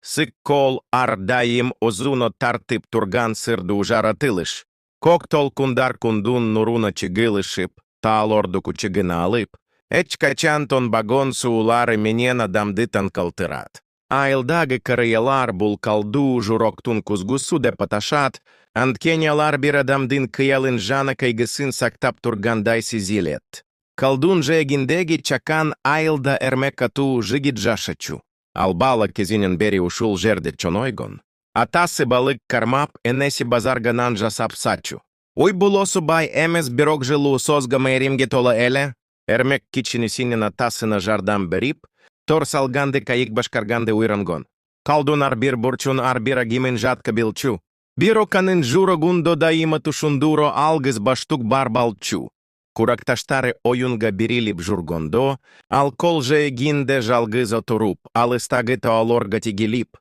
Сиккол ардайим озуно тартип турган сырду жаратылыш. Коктол кундар кундун нуруна чигылышип, таалордуку чигына алып. Эчкачантон багон суулары менена дамдытан калтырат. Айылдагы кырыялар бул калду журоктун кузгусу деп аташат, анткенялар бир адамдын кыялын жана кайгысын сактап тургандай сезилет. Калдун жегиндеги чакан айылда эрмекату жигит жашачу. Албала кезинен бери ушул жерде чонойгон. Атасы балык кармап энеси базарганан жасап сачу. Уй булосу бай эмес бирок жылу созгама эримге тола эле, эрмек кичинисинен атасына жардам берип, тор салганды кайык башкарганды уйрангон. Калдун арбир бурчун арбира гимин жатка билчу. Бироканын журогундо даима тушундуро алгыз баштук барбалчу. Куракташтары оюнга бирилип жургондо, алкол же гинде жалгызо туруп, алыстагы тоолорга тигилип.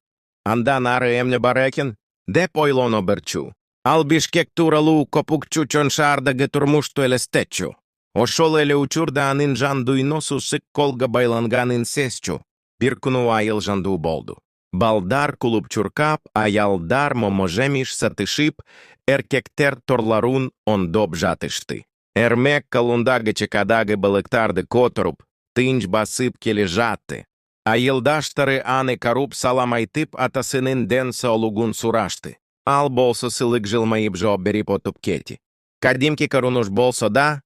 Андан ары эмне барекен, деп ойлоно берчу. Ал Бишкек туралу копукчу чоншардагы турмушту элестечу. Ошол эле учурда анын жандуйносу сыкколга байланганын сесчу. Бир күнү айыл жандуу болду. Балдар кулуп чуркап, аялдар моможемиш сатышып, эркектер торларун ондоп жатышты. Эрмек калундагы чекадагы балыктарды которуп, тынч басып келе жатты. Айылдаштары аны каруп салам айтып атасынын ден соолугун сурашты. Ал болсо сылык жылмайып жооп берип отуп кетти. Кадимки карунуш болсо да,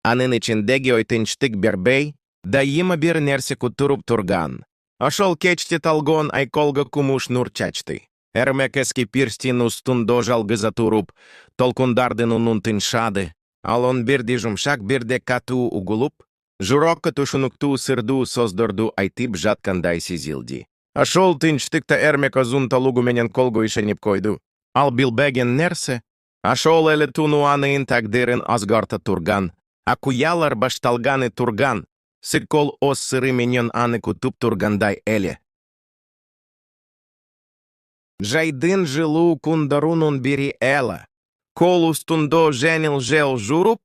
анын ичиндеги ойтынчтык бербей, дайыма бир нерсе кутуруп турган. Ошол кечте талгон айколго кумуш нур чачты. Эрмек эски пирстин устундо жалгыза туруп, толкундардын унун тыншады. Ал он бирди жумшак бирде катуу угулуп, журокко тушунуктуу сырдуу создорду айтып жаткандай сезилди. Ошол тынчтыкта эрмек озун толугу менен колго ишенип койду. Ал билбеген нерсе, ошол эле туну анын тагдырын азгарта турган, акуялар башталганы турган, сыккол оз сыры менен аны кутуп тургандай эле. Жайдын жылуу кундарунун бири эла. Кол устундо женил жел журуп,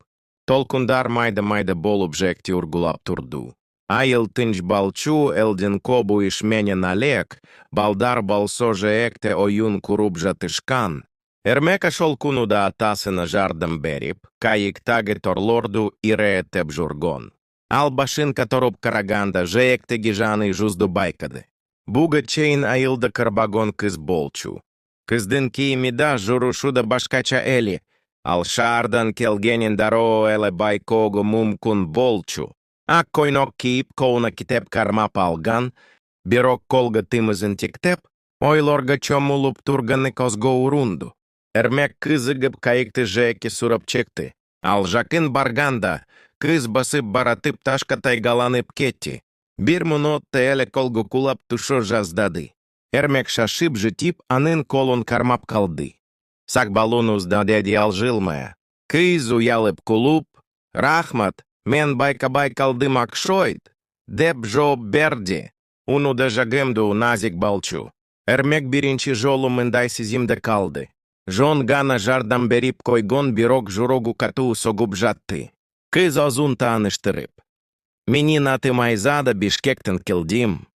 толкундар майда-майда болуп жекти ургулап турду. Айыл тынч балчу элдин кобу ишменен алек, балдар болсо же экте оюн куруп жатышкан. Эрмек ошол кунуда атасына жардам берип, кайыктагы торлорду иреетеп жургон. Ал башын которуп караганда же эктеги жаны жузду байкады. Буга чейин айылда карбагон кыз болчу. Кыздын кийимида журушуда башкача эли, ал шаардан келгенин дароо эле байкого мумкун болчу. Ак койнок кийип коуна китеп кармап алган, бирок колго тымызын тиктеп, ойлорго чомулуп турганы козго урунду. Эрмек кызыгып кайыкты жеке сурап чекти. Ал жакын барганда, кыз басып баратып ташка тайгаланып кетти. Бир мунутта эле колго кулап тушо жаздады. Эрмек шашып жытип, анын колун кармап калды. Сак балунус да деди алжылмая. Кыз уялып кулуп, рахмат, мен байка-бай калдым акшойт, деп жооп берди. Унуда жагымду назик балчу. Эрмек биринчи жолу мындай сезимде калды. Жон гана жардам берип койгон бирок журогу катуу согуп жатты. Кыз озун тааныштырып. Менин атым Айзада Бишкектен келдим.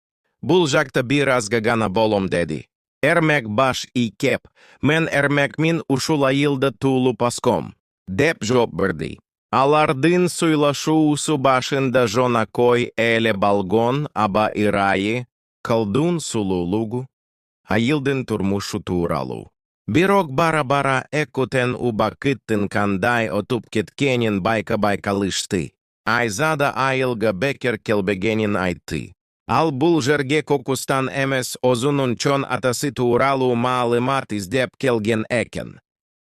Бул жакта бир азга гана болом деди. Эрмек баш ийкеп, мен эрмек мин ушул айылда туулуп аском, деп жооп берди. Алардын суйлашуусу башында жона кой эле балгон, аба ирайы, калдун сулуулугу, айылдын турмушу тууралуу. Бирок бара-бара экутен убакыттын кандай отуп кеткенин байка-бай калышты. Айзада айылга бекер келбегенин айтты. Ал бул жерге кокустан эмес озунун чон атасы тууралуу маалымат издеп келген экен.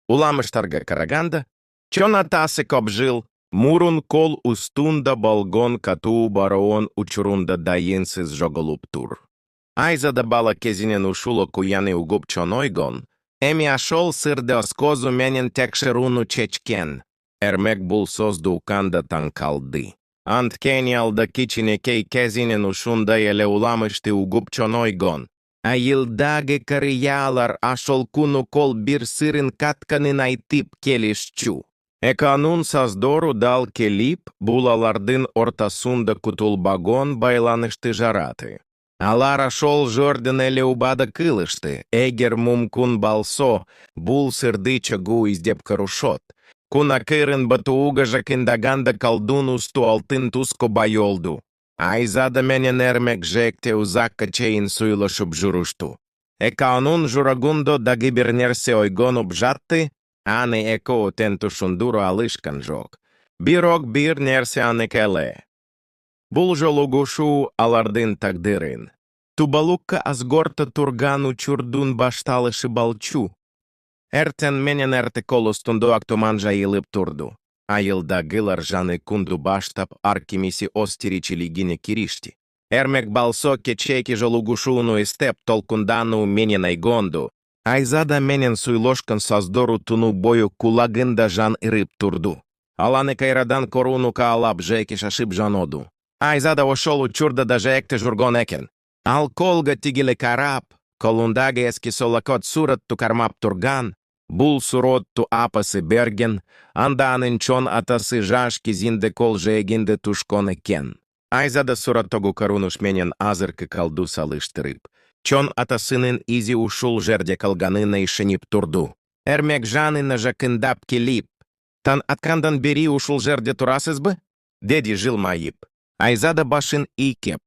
Уламыштарга караганда, чон атасы кобжил, мурун кол устунда болгон катуу бароон учурунда дайынсыз жоголуп тур. Айзада бала кезинен ушул окуяны угуп чонойгон, эми ошол сырды оскозу менен текшеруну чечкен. Эрмек бул созду уканда таң калды. Анткени алда кичинекей кезинен ушундай эле уламышты угуп чонойгон. Айылдагы карыялар ошол куну кол бир сырын катканын айтып келишчу. Эканун создору дал келип, бул алардын ортасунда кутулбагон байланышты жараты. Алара шол жорден элеубада кылышты, эгер мум кун балсо, бул сырдыча гу издеп карушот. Куна кырын батууга жакиндаганда колдунус ту алтын туско байолду. Айзада менен эрмек жекте узакка чейин суйло шубжурушту. Экаонун журагундо да гибернерсе ойгон обжатты, ане эко тенту шундуро алышкан жок. Бирок бир нерсе ане келе. Бул жолугушу алардын тагдырын. Тубалукка азгорта тургану чурдун башталышы балчу. Эртен менен эрте колустунду актуманжа йылып турду. Айылда гылар жаны кунду баштап аркимиси остеричили гине киришти. Эрмек балсо кечеки жолугушуну истеп толкундану менен айгонду. Айзада менен суйлошкан саздору туну бою кулагында жан ирып турду. Аланы кайрадан коруну каалап жеки шашып жаноду. Айзада ошолу чурда да жекте жургон экен. Ал колга тигиле карап, колундаге эски солакот сурат ту кармап турган, бул сурот ту апасы берген, анданын чон атасы жашки зинде кол жегинде тушкон экен. Айзада суратогу карунуш менен азыркы калду салыштырып. Чон атасынын изи ушул жерде калганына ишенип турду. Эрмек жанына жакындап келип. Тан аткандан бери ушул жерде турасызбы? Деди жылмайып. Айзада башын икеп.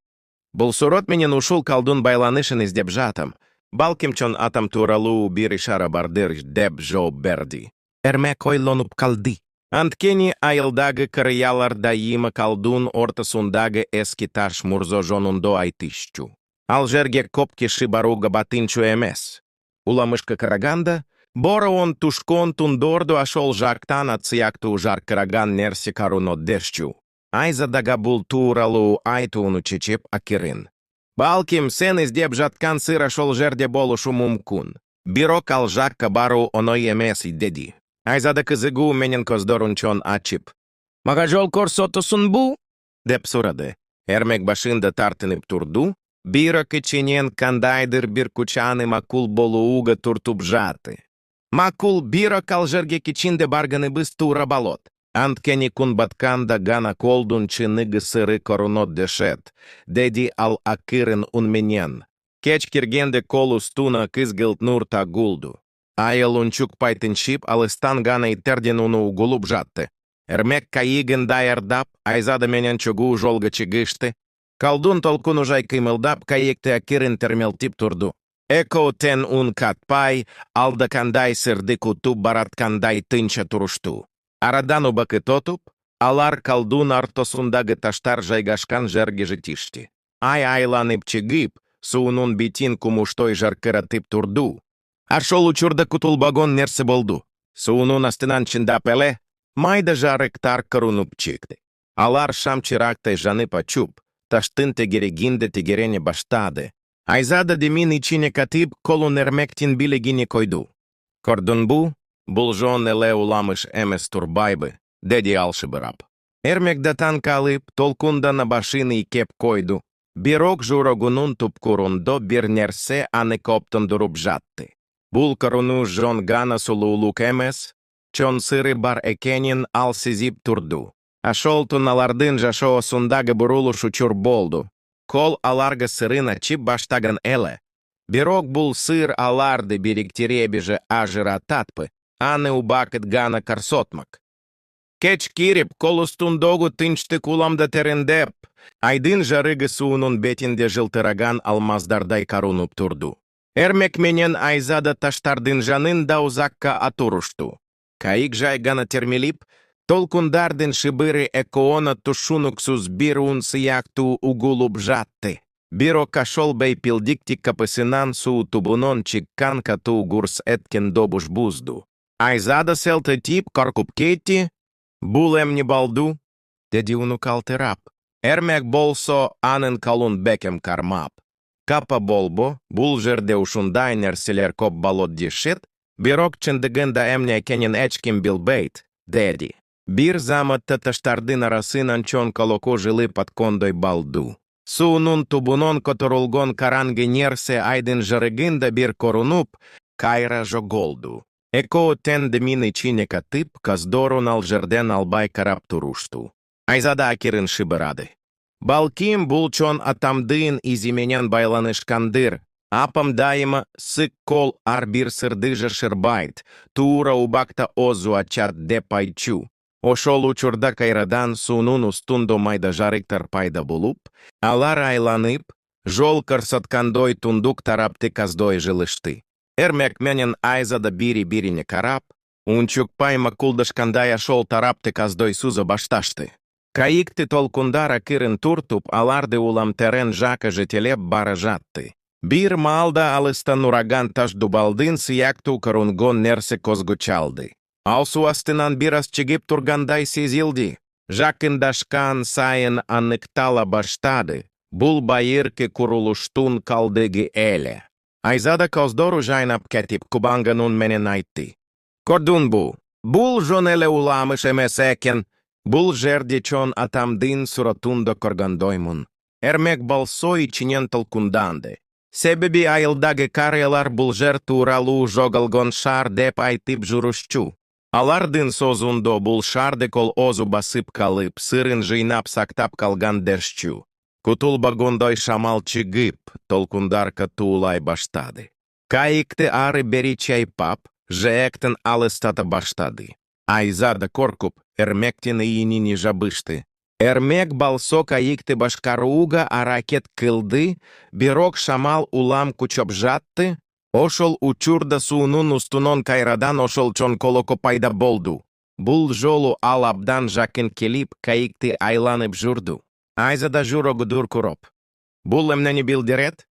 Бұл сурот менен ушул калдун байланышын издеп жатам. Балким чон атам туралуу бир ишара бардыр деп жооп берди. Эрмек ойлонуп калды. Анткени айылдагы кырыялар дайыма калдун ортасундагы эски таш мурзо жонундо айтышчу. Ал жерге коп киши баруга батынчу эмес. Уламышка караганда, бора он тушкон тундорду ашол жактан ацыяктуу жар караган нерси каруно дешчу. Айзадага бул тууралуу айтууну чечип акирин. Балким сен издеп жаткан сыр ашол жерде болушу мумкун. Бирок ал жакка баруу оной эмес деди. Айзада кызыгуу менен көздөрүн чон ачып. «Мага жол көрсөтөсүн бу?» деп сурады. Эрмек башында тартынып турду. Бирок ичинен кандайдыр бир кучаны макул болууга туртуп жаты. Макул бирок ал жерге кичинде барганыбыз туура болот. Анткени кун батканда гана колдун чыныгы сыры корунот дешет. Деди ал акырын ун менен. Кеч киргенде колу стуна кызгылт нур тагулду. Айыл унчук пайтыншип алыстан гана иттерден уну угулуп жатты. Эрмек кайыгын дайырдап, айзада менен чугуу жолга чыгышты. Калдун толкуну жай кыймылдап, кайыкты акырын термелтип турду. Эко тен ун катпай, алдакандай сырды кутуп бараткандай тынча турушту. Арадан убакыт отуп, алар калдун артосундагы таштар жайгашкан жерге жетишти. Ай айланып чыгып, суунун битин кумуштой жаркыратып турду. Ашол учурда кутулбагон нерсе болду. Суунун астынан чындап эле, майда жарыктар кырунуп чыкты. Алар шам чырактай жанып ачуп, таштын тегерегинде тегерене баштады. Айзада демин ичине катып, колун эрмектин билегине койду. Кордон бу, бул жон эле уламыш эмес турбайбы, деди алшыбырап. Эрмек датан калып, толкундана башыны икеп койду. Бирок журогунун тупкурундо бир нерсе аны коптондуруп жатты. Бул коруну жон гана сулуулук эмес, чон сыры бар экенин ал сезип турду. Ашол туналардын жашоосундагы бурулушу чур болду. Кол аларга сырын ачып баштаган эле. Бирок бул сыр аларды бириктиребиже ажырататпы, аны убакыт гана карсотмак. Кеч кирип, колустундогу тынчтык уламда терендеп, айдын жарыгы суунун бетинде жылтыраган алмаздардай карунуп турду. Эрмек менен айзада таштардын жанын да узакка атурушту. Кайык жай гана термелип, толкундардын шыбыры экоона тушунуксуз бир ун сыяктуу угулуп жатты. Бирок ашол бей пилдикти капысынан суу тубунон чыккан катуу гурс эткен добуш бузду. Айзада селте тип коркуп кетти, бул эмне балду, деди уну калтырап. Эрмек болсо анын калун бекем кармап. Капа болбо, бул жерде ушундай нерселер коп болот дешет, бирок чындыгында эмне экенин эчким билбейт, деди. Бир заматта таштардын арасынан чон колоко жылып аткондой балду. Суунун тубунон которулгон караңгы нерсе айдын жарыгында бир корунуп, кайра жоголду. Эко тен демин ичине катып, каздорун ал жерден албай карап турушту. Айзада акирын шыбырады. Балким булчон атамдын изименен байланышкандыр. Апам дайыма сык кол арбир сырдыжа шырбайт, тура убакта озу ачат де пайчу. Ошол учурда кайрадан сунун устундо майда жарыктар пайда булуп, алар айланып, жол кырсаткандой тундук тарапты каздой жылышты. Эрмек менен айзада бири-бирине карап, унчук пайма кулдышкандай ашол тарапты каздой суза башташты. Кайыкты толкундара кырын туртуп, аларды улам терен жака жетелеп бара жатты. Бир малда алыстан ураган таш дубалдын сыякту корунгон нерсе козгучалды. Алсу астынан бирас чигип тургандай сезилди. Жакындашкан сайын аныктала баштады. Бул байырки курулуштун калдыгы эле. Айзада коздору жайнап кетип кубанганун менен айтты. Кордун бу. Бул жон эле уламыш эмес экен. Бул жерде чон атамдын суратунда коргандоймун. Эрмек балсо ичинен толкунданды. Себеби айылдагы карыялар бул жер тууралуу жогалгон шар деп айтып журушчу. Алардын созундо бул шарды кол озу басып калып, сырын жыйнап сактап калган дешчу. Кутулбагондой шамал чыгып, толкундарка туулай баштады. Кайыкты ары бери чайпап, жээктен алыстата баштады. Айзада коркуп, эрмектин ийинини жабышты. Эрмек балсо кайыкты башкарууга аракет кылды, бирок шамал улам кучоп жатты, ошол учурда суунун устунон кайрадан ошол чон колоко пайда болду. Бул жолу ал абдан жакын келип, кайыкты айланып журду. Айзада журогу дуркуроп. Бул эмнени билдирет?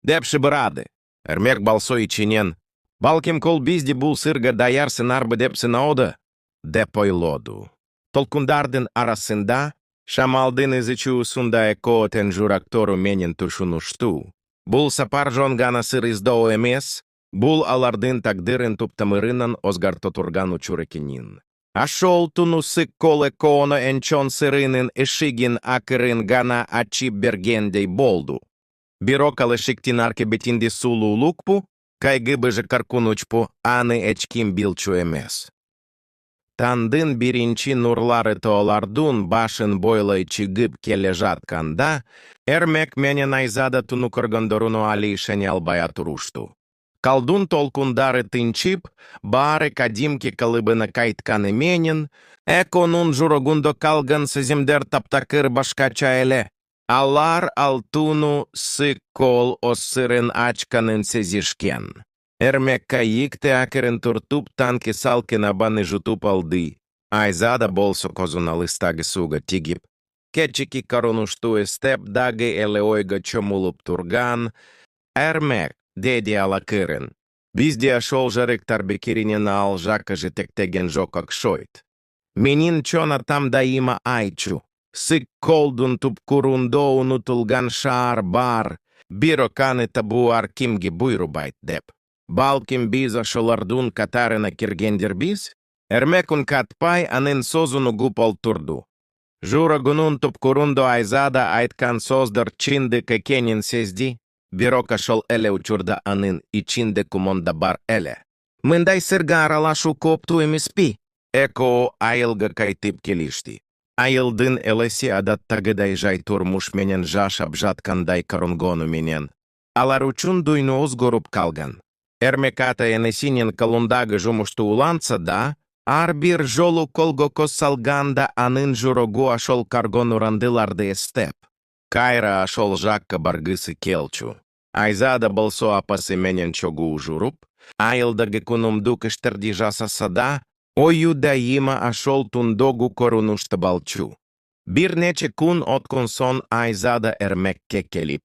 Деп шыбырады. Эрмек балсо ичинен. Балким кол бизди бул сырга даяр сынарбы деп сынаоды? Деп ойлоду. Толкундардын арасында шамалдын ызычуусунда экоотен журактору менен тушунушту. Бул сапар жон гана сыр издоо эмес, бул алардын тагдырын туптамырынан озгартотурган учурекенин. Ашол туну сык кол экооно энчон сырынын ишигин акырын гана ачип бергендей болду. Бирок алышиктин аркебетинди сулуу лукпу, кайгыбыжы каркунучпу, аны эчким билчу эмес. Тандын биринчи нурлары тоолардун башын бойлой чыгып келе жатканда, эрмек менен айзада туну көргөндөруну али ишене албай турушту. Калдун толкундары тынчып, баары кадимки калыбына кайтканы менен, эконун журогундо калган сезимдер таптакыр башкача эле. Алар алтуну сык кол осырын ачканын сезишкен. Эрмек кайыкты акырын туртуп танки салкын абаны жутуп алды. Айзада болсо козун алыстагы суга тигип. Кетчики коронушту эстеп дагы эле ойга чомулуп турган. Эрмек, деди алакырын. Бизде ашол жарыктар бекеринен ал жака жетектеген жок акшойт. Менин чона там даима айчу. Сык колдун тупкурундо унутулган шаар бар. Бироканы табу аркимги буйрубайт деп. Балким биз ашолардун катарына киргендер биз, эрмекун катпай анын созуну гупол турду. Журагунун тупкурундо айзада айткан создор чинды кекенин сезди, бирок ашол эле учурда анын ичинде кумонда бар эле. Мындай сырга аралашу копту эмеспи? Эко айылга кайтып келишти. Айылдын элеси адаттагыдай жай турмуш менен жашап жаткандай корунгону менен. Алар учун дуйну озгоруп калган. Эрмеката энесинен калундагы жумушту уланса да, арбир жолу колго салганда анын журогу ашол каргон урандыларды эстеп. Кайра ашол жакка баргысы келчу. Айзада болсо апасы менен чогу журуп, айылдагы кунумду кыштырди жасаса да, ою даима ашол тундогу корунушты балчу. Бир нече кун откун сон айзада эрмекке келип.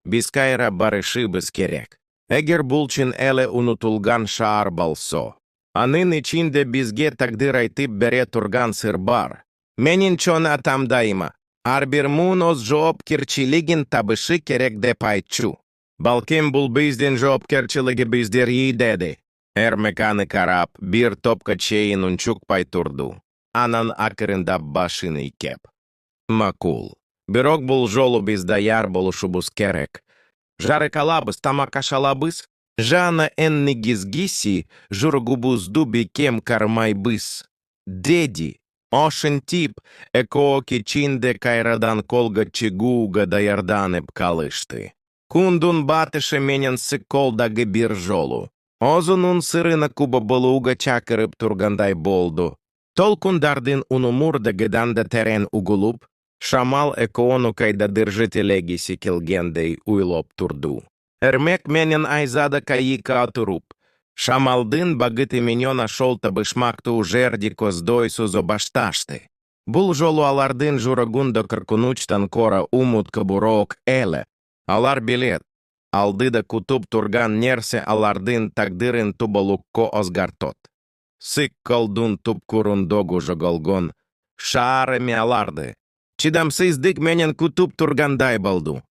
Биз кайра барышыбыз керек. Эгер булчин эле унутулган шаар болсо. Анын ичинде бизге тагдыр айтып бере турган сыр бар. Менин чон атам дайыма. Арбир мун оз жоопкерчилигин табышы керек деп айтчу. Балким бул биздин жоопкерчилиги биздерги деди. Эрмеканы карап, бир топка чейин унчукпай турду. Анан акырындап башын ийкеп. Макул. Бирок бул жолу биз даяр болушубуз керек. Жарык алабыз, тамак ашалабыз. Жана энни гизгиси жургубузду бекем кармайбыз. Деди, Ошен тип, екооки чинде кайрадан колга чигуга да ярданеп калышты. Кундун батыше менен сыколда гибиржолу. Озунун сырына куба болуга чакырып тургандай болду. Толкундардын унумурда геданда терен угулуп, шамал экоону кайда дыржителегиси келгендей уйлоп турду. Эрмек менен Айзада кайика атуруп. Шамалдын багыты менен ашол табышмактуу жерди коздой сузо башташты. Бул жолу алардын журагунда кыркунучтан кора умут кабурок эле. Алар билет. Алдыда кутуп турган нерсе алардын тагдырын тубалукко озгартот. Сык колдун тупкурун догу жоголгон. Шаарами аларды. Чидамсыздык менен кутуп тургандай болду.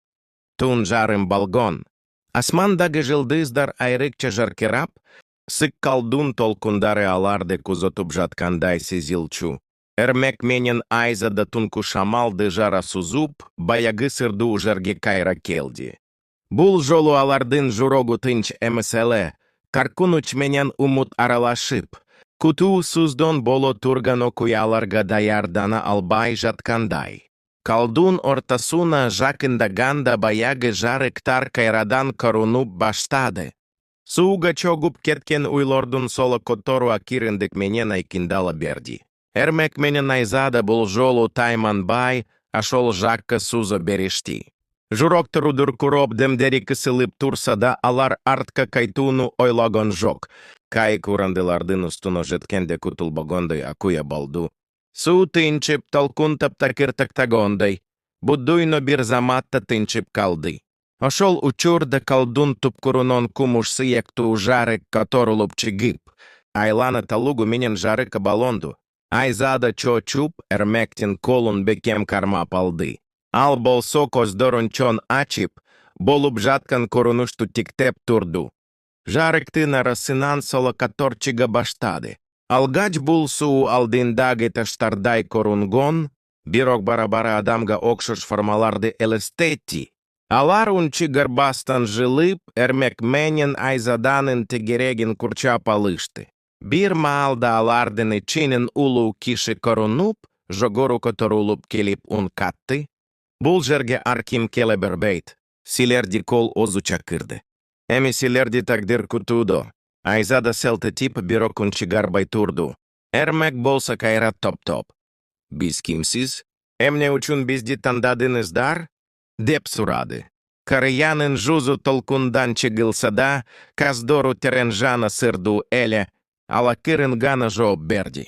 Тун жарым балгон. Асмандагы жылдыздар айрыкча жаркерап, сык колдун толкундары аларды кузотуп жаткандай сезилчу. Эрмек менен Айзада тунку шамалды жара сузуп, баягы сырду жерге кайра келди. Бул жолу алардын журогу тынч эмеселе, каркунуч менен умут аралашып, кутуу суздон боло турган окуяларга даярдана албай жаткандай. Колдун ортасуна жакындаганда баягы жарыктар кайрадан корунуп баштады. Сууга чогуп кеткен уйлордун соло котору акирындык менен айкиндала берди. Эрмек менен Айзада бул жолу тайманбай, ашол жакка сузо беришти. Журоктор удуркуроп демдери кысылып турса да алар артка кайтууну ойлогон жок. Кайык урандылардын устуна жеткенде кутулбагондой акуя болду. Суу тынчып толкун таптакыр-тактагондой. Будуйно бир заматта тынчып калды. Ошол учурда колдун тупкурунон кумуш сыектуу жарык которулуп чыгып. Айлана талугу менен жарыка балонду. Айзада чо-чуп эрмектин колун бекем кармап алды. Ал болсо коздорун чон ачып, болуп жаткан корунушту тиктеп турду. Жарыктын арасынан соло которчига баштады. Алгач бул суу алдындагы таштардай корунгон, бирок бара-бара адамга окшош формаларды элестетти. Алар унчы гарбастан жылып, эрмек менен Айзаданын тегерегин курчап алышты. Бир маалда алардын ичинин улуу киши корунуп, жогору которулуп келип ункатты. Бул жерге арким келе бербейт. Силерди кол озу чакырды. Эми силерди тагдыр кутудо. Айзада селте тип бирок унчы гарбай турду. Эрмек болса кайрат топ-топ. Биз кимсиз? Эмне учун бизди тандадыңыздар? Деп сурады. Карыянын жузу толкундан чыгылса да, каздору теренжана сырду эле, ала кырынгана жооп берди.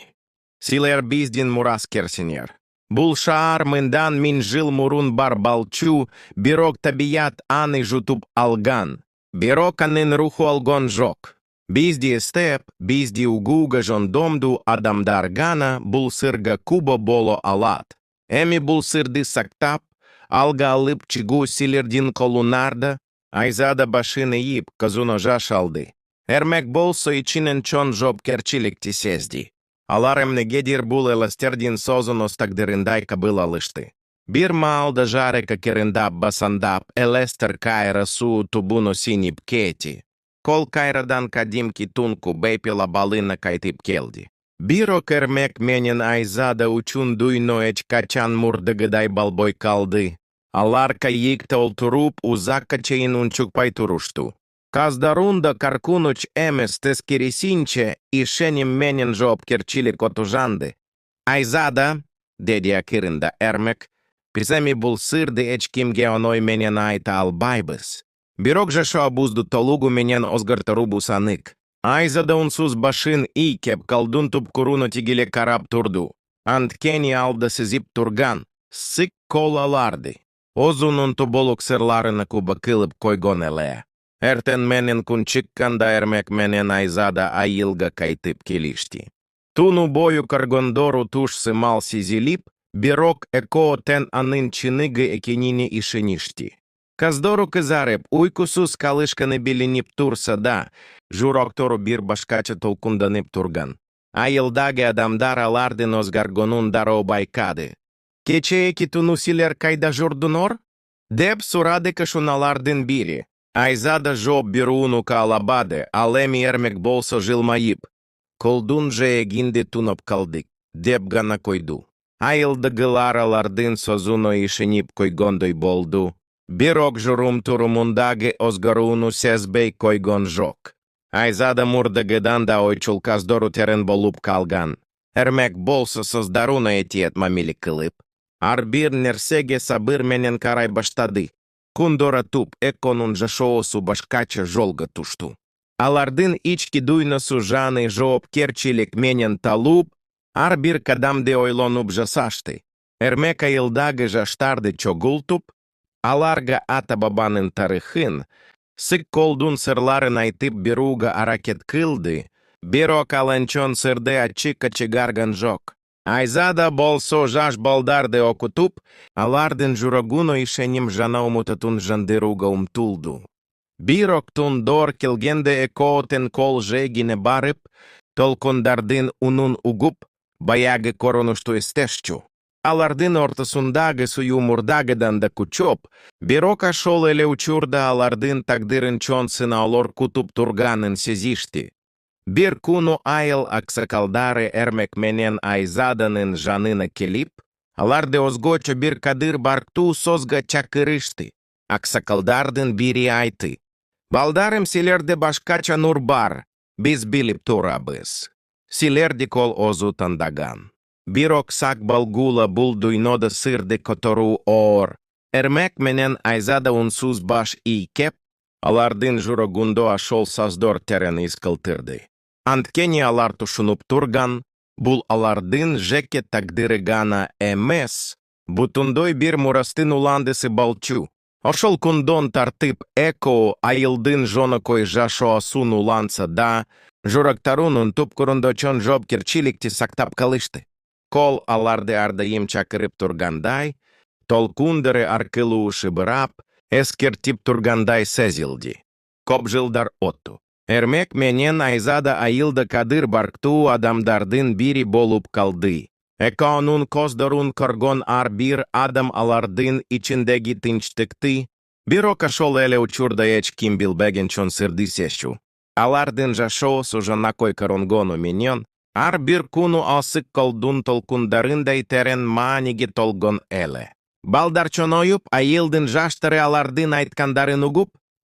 Силер биздин мурас керсинер. Бул шаар мындан мин жыл мурун бар балчу, бирок табият аны жутуп алган. Бирок анын руху алгон жок. Бизди степ, бизди угуга жондомду адамдар гана бул сырга кубо боло алат. Эми бул сырды сактап, алга алып чыгуу силердин колунарда, Айзада башын ийип, казуно жаш алды. Эрмек болсо ичинен чон жоопкерчиликти сезди. Алар эмнегедир бул эластердин созунос тагдырындай кабыл алышты. Бир маалда жарыка кериндап басандап, элестер кайра суу тубуно синип кети. Кол кайрадан кадимки тунку бейпила балына кайтып келди. Бирок эрмек менен Айзада учун дуйно эч качан мурдыгыдай балбой калды. Алар кайыкта олтуруп узакка чейин унчукпай турушту. Каздарунда каркунуч эмес тескерисинче ишеним менен жоопкерчилик отужанды. Айзада, деди акырында эрмек, пиземи бул сырды эч кимге оной менен айта албайбыз. Бирок жашо абузду толугу менен озгартарубу санык. Айзада унсуз башын ийкеп колдун тупкуруну тигиле карап турду. Анткени алда сизип турган, сык колаларды. Озунун туболук сырларына куба кылып койгон эле. Эртен менен күн чыкканда эрмек менен Айзада айылга кайтып келишти. Туну бою каргондору туш сымал сизилип, бирок эко тен анын чыныгы экенине ишеништи. Каздору кызарып, уйкусуз калышканы билинип турса да, журоктору бир башкача толкунданып турган. Айылдагы адамдар алардын озгаргонун дароо байкады. Кече эки туну силер кайда журдунор? Деп сурады кашуналардын бири. Айзада жооп берууну каалабады, ал эми эрмек болсо жылмайып. Колдун же эгинде туноп калдык. деп гана койду. Айылдыгылар алардын созуно ишенип койгондой болду. Бирок журум турумундагы озгорууну сезбей койгон жок. Айзада мурдагыдан да ойчулказдору терен болуп калган. Эрмек болсо создаруна этиет мамили кылып. Ар бир нерсеге сабыр менен карай баштады. Кундора туп эконун жашоосу башкача жолга тушту. Алардын ички дуйносу жаны жоопкерчилик менен талуп, ар бир кадамде ойлонуп жасашты. Эрмек айылдагы жаштарды чогултуп, аларга ата-бабанын тарыхын, сык колдун сырларын айтып беруга аракет кылды, бирок аланчон сырды ачык ачыгарган жок. Айзада болсо жаш балдарды окутуп, алардын журагуно ишеним жана умутатун жандыруга умтулду. Бирок тундор келгенде экоотен кол жегине барып, толкундардын унун угуп, баягы коронушту эстешчу. Алардын ортосундагы сую мурдагыдан да кучоп, бирок ашол эле учурда алардын тагдырын чонсына олор кутуп турганын сезишти. Бир куну айыл аксакалдары эрмек менен айзаданын жанына келип, аларды озгочо бир кадыр барктуу созга чакырышты. Аксакалдардын бири айты: «Балдарым, силерде башкача нур бар, биз билип турабыз». Силерди кол озу тандаган. Бирок сак балгула бул дуйнода сырды котору оор. Эрмек менен айзада унсуз баш ийкеп, алардын журогундо ашол саздор терен искылтырды. Анткени алар тушунуп турган, бул алардын жеке тагдыры гана эмес, бутундой бир мурастын уландысы балчу. Ошол кундон тартып эко айылдын жонокой жашоосун уланса да, журактарунун тупкурундо чон жоопкерчиликти сактап калышты. Кол аларды ардайым чакырып тургандай, толкундары аркылуу шыбырап, эскертип тургандай сезилди. Коп жылдар отту. Эрмек менен айзада айылда кадыр барктуу адамдардын бири болуп калды. Экоонун коздорун коргон ар бир адам алардын ичиндеги тынчтыкты, бирок ошол эле учурда эч ким билбеген чон сырды сешчу. Алардын жашоосу жанакой коронгону менен, ар бир куну асык колдун толкундарындай терен мааниги толгон эле. Балдар чоноюп, айылдын жаштары алардын айткандарын угуп,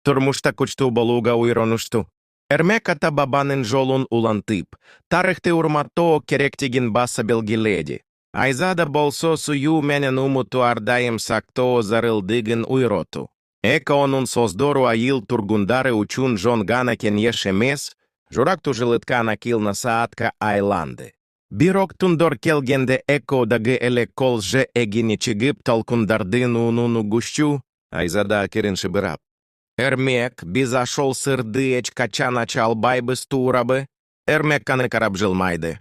турмушта кучтуу болууга уйронушту. Эрмек ата-бабанын жолун улантып, тарыхты урматтоо керектигин баса белгиледи. Айзада болсо сую менен умуту ардайым сактоо зарылдыгын уйроту. Эка онун создору айыл тургундары учун жон гана кенеш эмес, журакту жылыткана килна саатка айланды. Бирок тундор келгенде эко дагы эле кол же эгини чыгып толкундардын унуну гущу, айзада акерин шыбырап: «Эрмек, биз ашол сырды эч качан ача албайбыз туурабы?» Эрмек каны карап жылмайды.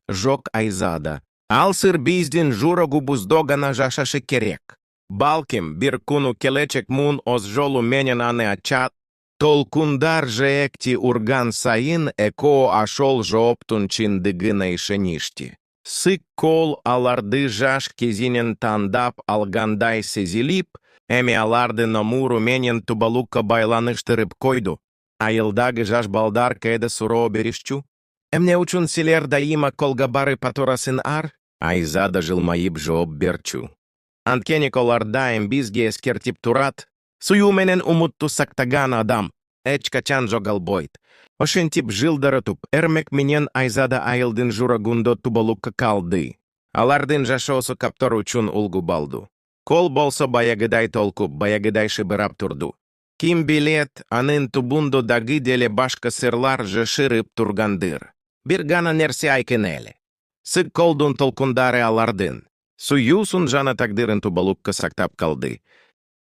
«Жок, айзада, ал сыр биздин журогубузда гана жашашы керек. Балким, бир куну келечек мун оз жолу менен аны ачат, толкундар же экти урган сайын эко ашол жооптун чындыгына ишеништи. Сык кол аларды жаш кезинен тандап алгандай сезилип, эми аларды намуру менен тубалукка байланыштырып койду. Айылдагы жаш балдар кээде суроо беришчу. Эмне учун силер дайыма колга барып атурасын ар? Айзада жылмайып жооп берчу. Анткени колар дайым бизге эскертип турат, сую менен умутту сактаган адам эч качан жогалбойт. Ошентип жылдаратуп, эрмек менен айзада айылдын журагундо тубалукка калды. Алардын жашоосу каптор учун улгу балду. Кол болсо баягыдай толкуп, баягыдай шыбырап турду. Ким билет, анын тубунду дагы деле башка сырлар жашырып тургандыр. Бир гана нерсе айкын эле. Сык колдун толкундары алардын. Суюсун жана тагдырын тубалукка сактап калды.